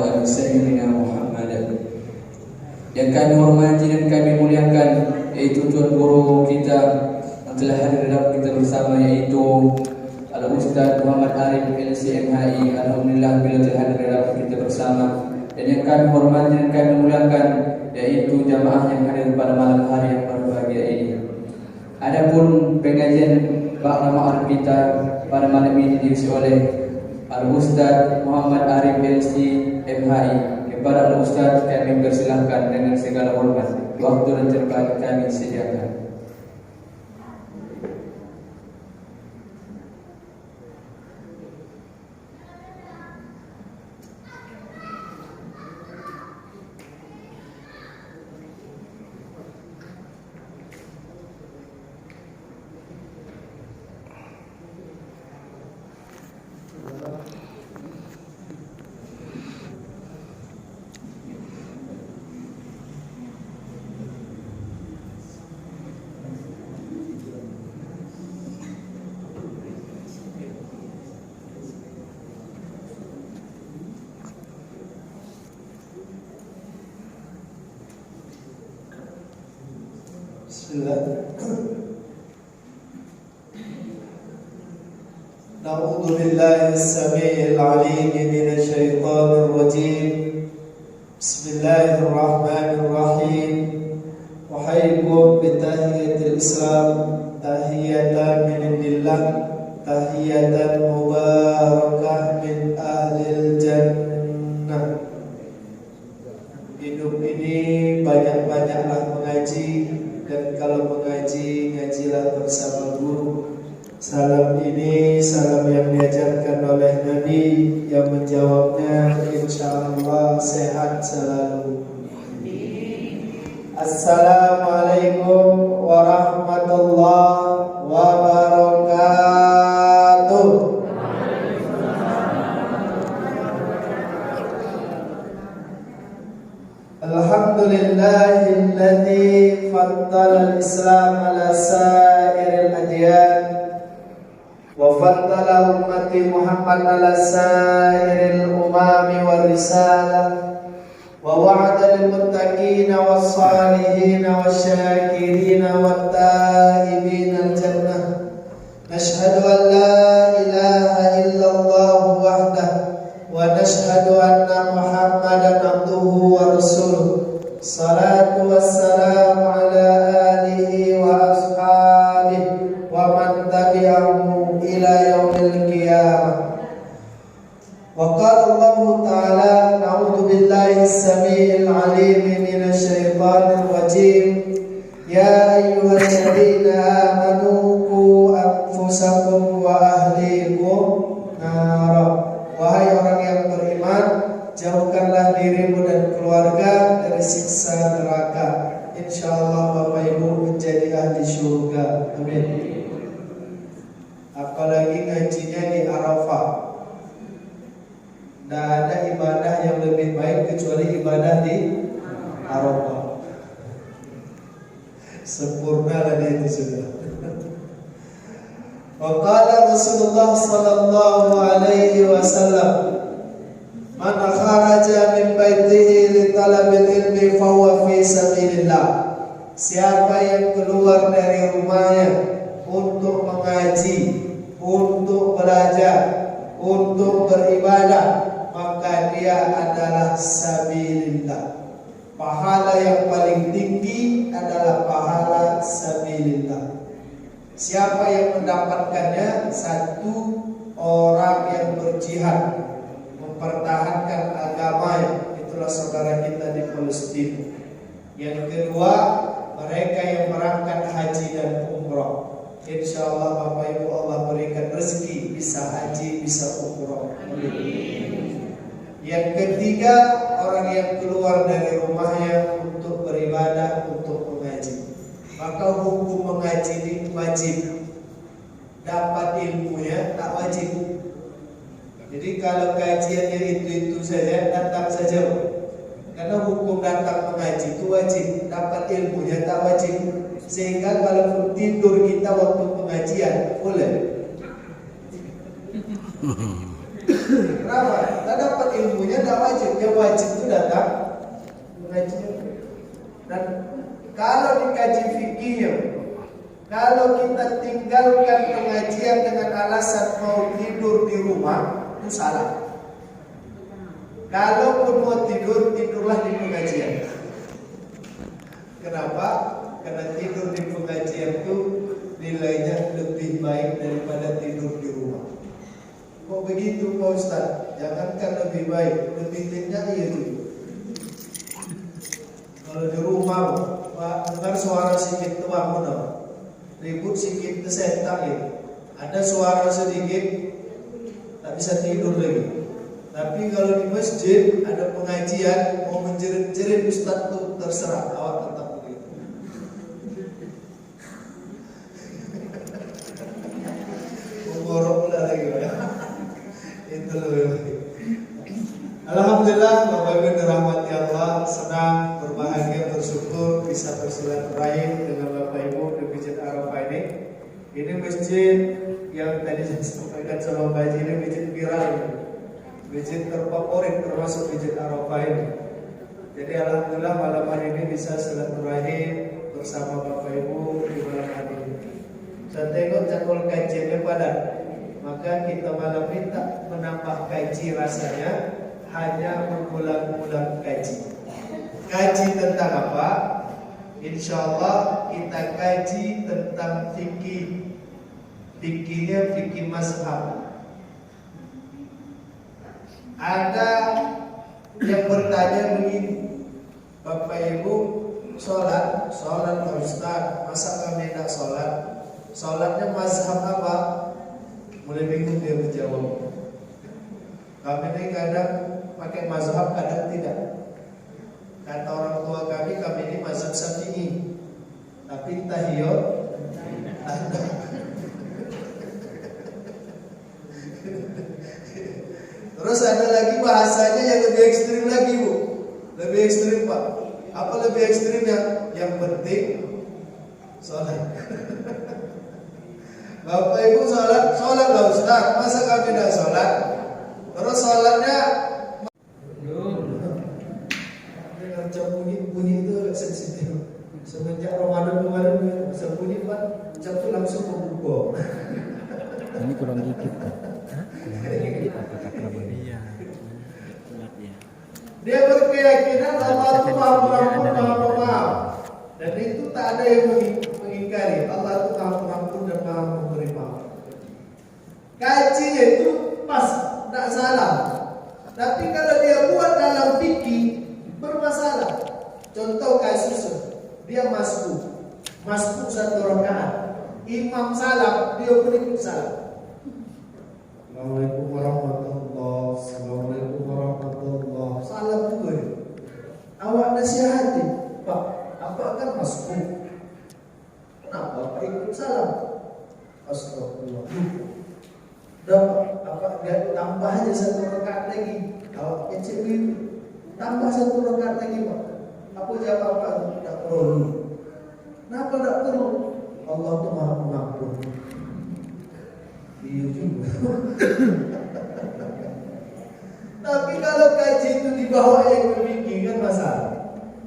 ala sayyidina Muhammad. Yang kami hormati dan kami muliakan yaitu tuan guru kita yang telah hadir dalam kita bersama, yaitu Al-Ustaz Muhammad Arif LCMHI. Alhamdulillah bila telah hadir dalam kita bersama. Dan yang kami hormati dan kami muliakan yaitu jamaah yang hadir pada malam hari yang berbahagia ini. Adapun pengajian bak nama Arif kita pada malam ini diisi oleh Al-Ustaz Muhammad Arif LCMHI. Kepada Al-Ustaz kami persilahkan dengan segala hormat, waktu dan tempat kami sediakan. Na'udzu billahi as-sami'il 'alim minasy syaithanir rajim. Bismillahirrahmanirrahim. Uhayyikum bi tahiyatil Islam, tahiyatan min indillah, tahiyatan mubarakah min ahlil jannah. Hidup ini banyak-banyaklah mengaji, dan kalau mengaji, ngajilah bersama guru. Salam ini salam yang diajarkan oleh Nabi, yang menjawabnya insyaallah sehat selalu. Assalamualaikum warahmatullahi wabarakatuh. Alhamdulillahilladzi faddala al-Islam ala sa'iril adyan wa faddala ummati Muhammad ala sa'iril umami wal risalah wa wa'ada lil muttaqina was salihina wasyakirina wat taibina al jannah. Nashhadu an la ilaha illallah wahdahu wa nashhadu anna Muhammadan abduhu wa rasuluh. Salatu wassalamu ala alihi wa ashabihi wa man tabi'ahum ila yaumil qiyamah. Wa qala Allah ta'ala na'udzu billahi as-sami'il 'alim minasy syaithanir rajim. Ya ayyuhalladzina amanu qu anfusakum wa ahlikum nar. Wahai orang yang beriman, jauhkanlah dirimu dan keluarga dari siksa neraka. Insyaallah Bapak Ibu menjadi ahli surga. Amin. Apalagi ngajinya di Arafah. Tidak ada ibadah yang lebih baik kecuali ibadah di Arafah. Sempurna lah itu sudah. Wa qala Rasulullah sallallahu alaihi wasallam, man kharaja min baitihi li talabil ilmi fa huwa fi sabilillah. Siapa yang keluar dari rumahnya untuk mengaji, untuk belajar, untuk beribadah, maka dia adalah sabilillah. Pahala yang paling tinggi adalah pahala sabilillah. Siapa yang mendapatkannya? Satu, orang yang berjihad mempertahankan agamanya, itulah saudara kita di Palestina. Yang kedua, mereka yang berangkat haji dan umrah. Insyaallah Bapak Ibu Allah berikan rezeki bisa haji, bisa umrah. Yang ketiga, orang yang keluar dari rumahnya untuk beribadah, untuk mengaji. Maka hukum mengaji ini wajib. Dapat ilmunya tak wajib. Jadi kalau kajiannya itu saja, datang saja. Karena hukum datang mengaji itu wajib. Dapat ilmunya tak wajib. Sehingga kalau tidur kita waktu pengajian boleh. Kenapa? Tak dapat ilmunya tak wajib. yang wajib itu datang mengaji. Dan kalau dikaji fikihnya, kalau kita tinggalkan pengajian dengan alasan mau tidur di rumah, itu salah. Kalaupun mau tidur, tidurlah di pengajian. Kenapa? Karena tidur di pengajian itu nilainya lebih baik daripada tidur di rumah. Kok begitu Pak Ustaz? Jangankan lebih baik, lebih tinggi iya juga. Kalau di rumah, Pak, dengar suara sedikit itu bangun apa? Ribut sedikit itu setak ya. Ada suara sedikit, tak bisa tidur lagi. Tapi kalau di masjid ada pengajian, mau menjerit-jerit Ustaz tuh terserah, awak tetap begitu. Ngorok pula lagi ya. Itu loh. Alhamdulillah, Bapak Ibu dirahmati Allah, senang, berbahagia, bersyukur bisa bersilaturahim dengan Bapak Ibu di Masjid Arafah ini. Ini masjid yang tadi saya sampaikan sama Pak Haji, ini masjid viral, masjid terfavorit termasuk Masjid Arafah ini. Jadi alhamdulillah malam hari ini bisa silaturahim bersama Bapak Ibu di malam hari ini. Saya tengok jadwal kajiannya padat, maka kita malam ini tak menambah kaji rasanya, hanya mengulang-ulang kaji. Kaji tentang apa? Insyaallah kita kaji tentang fikih. Fikihnya fikih mazhab. Ada yang bertanya begini, Bapak Ibu sholat Pak Ustaz, masa kami tidak sholat? Sholatnya mazhab apa? Mulai bingung dia menjawab. Kami ini kadang pakai mazhab, kadang tidak. Kata orang tua kami ini mazhab Syafi'i, tapi tahiyat ada. Terus ada lagi bahasanya yang lebih ekstrim lagi Bu. Lebih ekstrim Pak. Apa lebih ekstrimnya? Yang penting sholat. Bapak Ibu sholat lah Ustaz, masa kami tidak sholat? Terus sholatnya macam bunyi itu sensitif. Semenjak Ramadan kemarin bunyi Pak, macam itu langsung membuka. Ini kurang dikit kan? Kurang dikit apa kata iya. Dia berkeyakinan Allah itu Maha Pengampun, Maha Pemaaf. Dan itu tak ada yang mengingkari. Allah itu Maha Pengampun dan Maha Memberi maaf. Kajinya itu pas, tak salah. Tapi kalau dia buat dalam fikih bermasalah. Contoh kasus dia masbuk satu rakaat. Imam salam, dia pun ikut salam. Assalamualaikum warahmatullahi wabarakatuh. Assalamualaikum warahmatullahi wabarakatuh. Salam juga ya. Awak nasihati, Pak, apa kan masbuk? Kenapa Pak ikut salam? Astagfirullah. Dapat apa? Dia tambah aja satu rakaat lagi. Awak kecil itu. Tambah satu rakaat lagi Pak. Apa jawab Pak? Tidak perlu. Kenapa tidak perlu? Allah itu Maha Pengampun. Iya juga. Tapi kalau kaji itu dibawa yang berpikir kan masalah.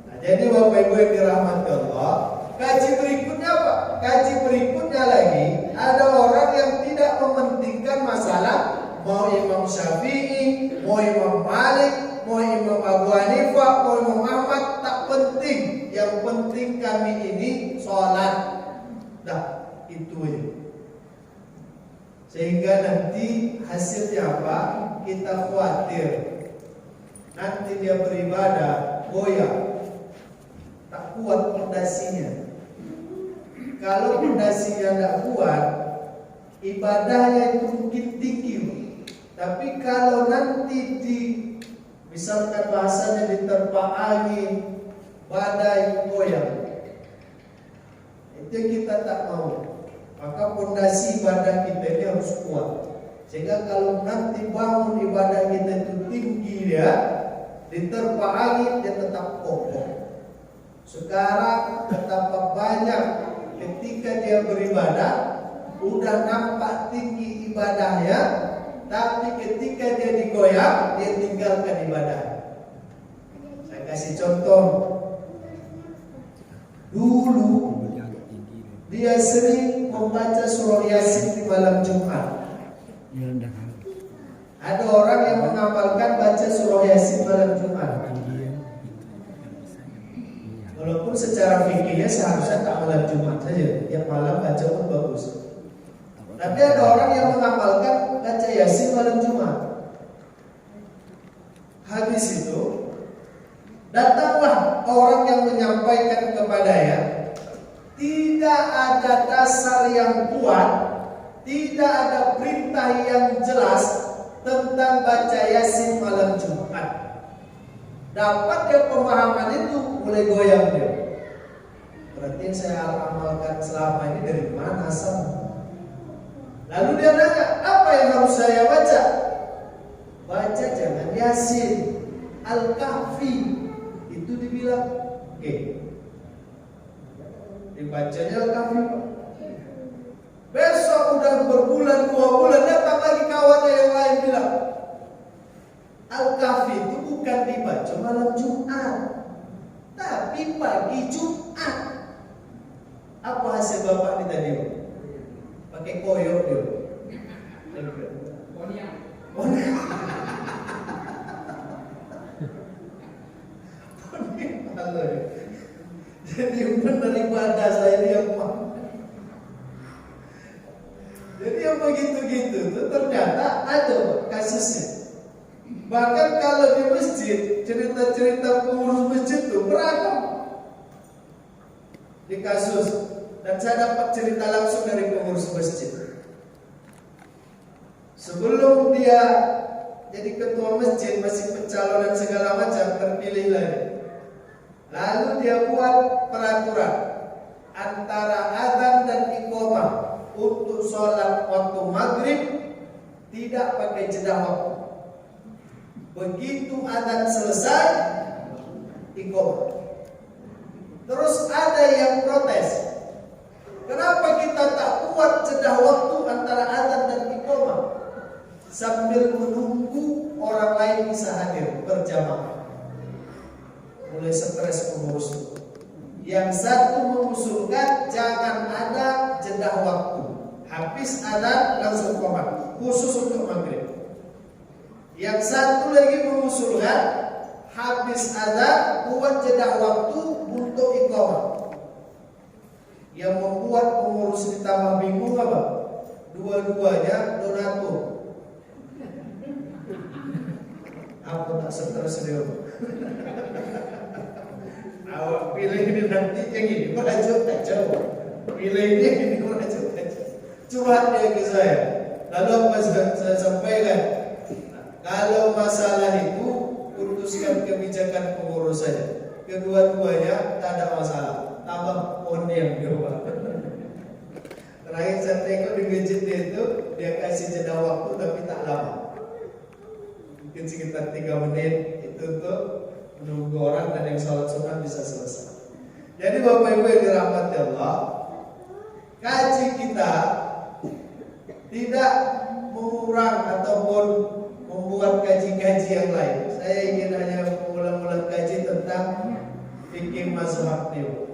Nah, jadi Bapak Ibu yang dirahmati Allah, kaji berikutnya apa? Kaji berikutnya lagi ada orang yang tidak mementingkan masalah mau Imam Syafi'i, mau Imam Malik, mau Imam Abu Hanifah, mau Imam Ahmad, tak penting. Yang penting kami ini sholat. Dah, itu aja. Sehingga nanti hasilnya apa? Kita khawatir nanti dia beribadah goyah, tak kuat fondasinya. Kalau fondasinya tak kuat, ibadahnya itu mungkin tinggi. Tapi kalau nanti misalkan bahasanya diterpa angin, badai, goyah, itu kita tak mau. Maka fondasi ibadah kita ini harus kuat. Sehingga kalau nanti bangun ibadah kita itu tinggi dia, diterpa angin dia tetap kokoh. Sekarang betapa banyak ketika dia beribadah udah nampak tinggi ibadahnya, tapi ketika dia digoyang dia tinggalkan ibadah. kasih contoh. Dulu dia sering membaca surah Yasin di malam Jumat. Ada orang yang mengamalkan baca surah Yasin malam Jumat. Walaupun secara fikirnya seharusnya tak malam Jumat saja, yang malam baca pun bagus. Tapi ada orang yang mengamalkan baca Yasin malam Jumat. Habis itu datanglah orang yang menyampaikan kepadanya, tidak ada dasar yang kuat, tidak ada perintah yang jelas tentang baca Yasin malam Jumat. Dapat dia pemahaman itu, mulai goyang dia. Berarti yang saya amalkan selama ini dari mana asalnya? Lalu dia nanya, apa yang harus saya baca? Baca jangan Yasin, Al-Kahfi. Itu dibilang oke. Dibacanya Al-Kahfi. Besok udah berbulan 2 bulan datang lagi kawannya yang lain bilang, Al-Kahfi itu bukan dibaca malam Jumat, tapi pagi Jumat. Apa hasil bapak ini tadi? Pakai koyok dia. Jadi benar ibadah saya ini yang jadi yang begitu-gitu itu ternyata ada kasusnya. Bahkan kalau di masjid, cerita-cerita pengurus masjid itu beragam di kasus. Dan saya dapat cerita langsung dari pengurus masjid. Sebelum dia jadi ketua masjid, masih pencalonan segala macam, terpilih lagi. Lalu dia buat peraturan antara azan dan iqamah untuk sholat waktu maghrib tidak pakai jeda waktu. Begitu azan selesai, iqamah. Terus ada yang protes, kenapa kita tak buat jeda waktu antara azan dan iqamah sambil menunggu orang lain bisa hadir berjamaah? Mulai stres pengurus. Yang satu mengusulkan jangan ada jeda waktu, habis azan langsung qomat, khusus untuk maghrib. Yang satu lagi mengusulkan habis azan buat jeda waktu untuk iqamah. Yang membuat pengurus ditambah bingung apa? Dua-duanya donatur. Aku tak stres dia. Awak pilih ini nanti yang ini, merajuk tak jauh. Pilih ini merajuk tak jauh. Curhat dia ke saya. Lalu apa saya sampaikan? Kalau masalah itu putuskan kebijakan pengurus saja. Kedua-duanya tak ada masalah. Tambah pon yang dua. Terakhir saya tengok di gadget dia itu, dia kasih jeda waktu tapi tak lama. Mungkin sekitar 3 menit itu tuh menunggu orang dan yang sholat sunnah bisa selesai. Jadi Bapak Ibu yang dirahmati Allah, kaji kita tidak mengurang ataupun membuat kaji-kaji yang lain. Saya ingin hanya mengulang-ulang kaji tentang fikih mazhab ini.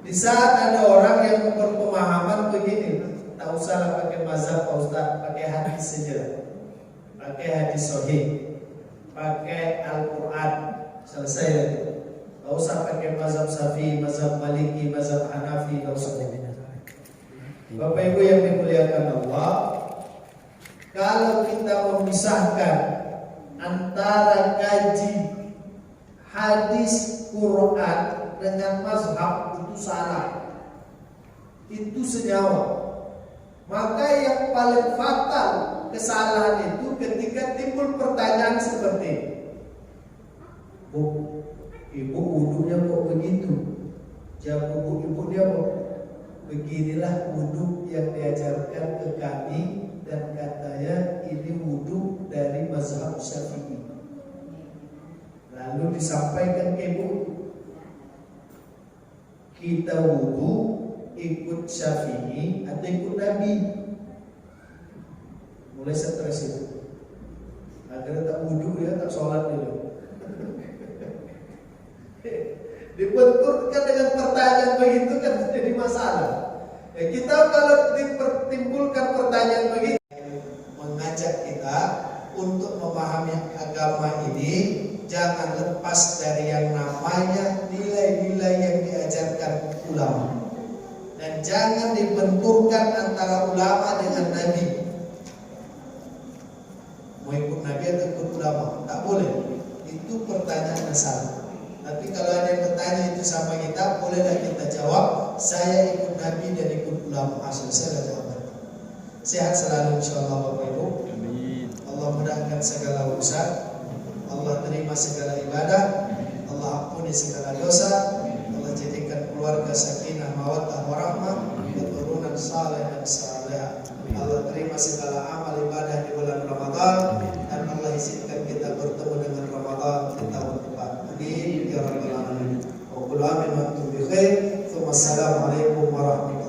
Di saat ada orang yang berpemahaman begini, tak usahlah pakai mazhab Pak Ustaz, pakai hadis saja, pakai hadis sahih, pakai Al-Quran, selesai lagi. Tak usah pakai mazhab Syafi'i, mazhab Maliki, mazhab Hanafi, tak usah. Bapak Ibu yang dimuliakan Allah, kalau kita memisahkan antara kaji hadis Quran dengan mazhab, itu salah. Itu senyawa. Maka yang paling fatal kesalahan itu ketika timbul pertanyaan seperti ini. Bu, ibu wudunya kok begitu? Jawab ibunya kok beginilah wudu yang diajarkan ke kami dan katanya ini wudu dari mazhab Syafi'i. Lalu disampaikan ke ibu, kita wudu ikut Syafi'i atau ikut Nabi? Mulai stres itu. Akhirnya tak wudu ya, tak sholat dulu. Dibenturkan dengan pertanyaan begitu kan jadi masalah. Kita kalau ditimbulkan pertanyaan begitu, mengajak kita untuk memahami agama ini, jangan lepas dari yang namanya nilai-nilai yang diajarkan ulama. Dan jangan dibenturkan antara ulama dengan Nabi. Mau ikut Nabi atau ikut ulama? Tak boleh. Itu pertanyaan masalah. Tapi kalau ada yang bertanya itu sama kita, bolehlah kita jawab, saya ikut Nabi dan ikut ulama. Selesai jawaban. Sehat selalu insyaallah Bapak Ibu. Amin. Allah mudahkan segala urusan. Allah terima segala ibadah. Allah ampuni segala dosa. Allah jadikan keluarga sakinah, mawaddah, warahmah, keturunan saleh dan saleh. Allah terima segala amal ibadah di bulan Ramadan dan Allah izinkan kita bertemu dengan Ramadan di tahun depan. Amin ya rabbal alamin. Wa qul amin wa antum bi khair. Assalamualaikum warahmatullahi wabarakatuh.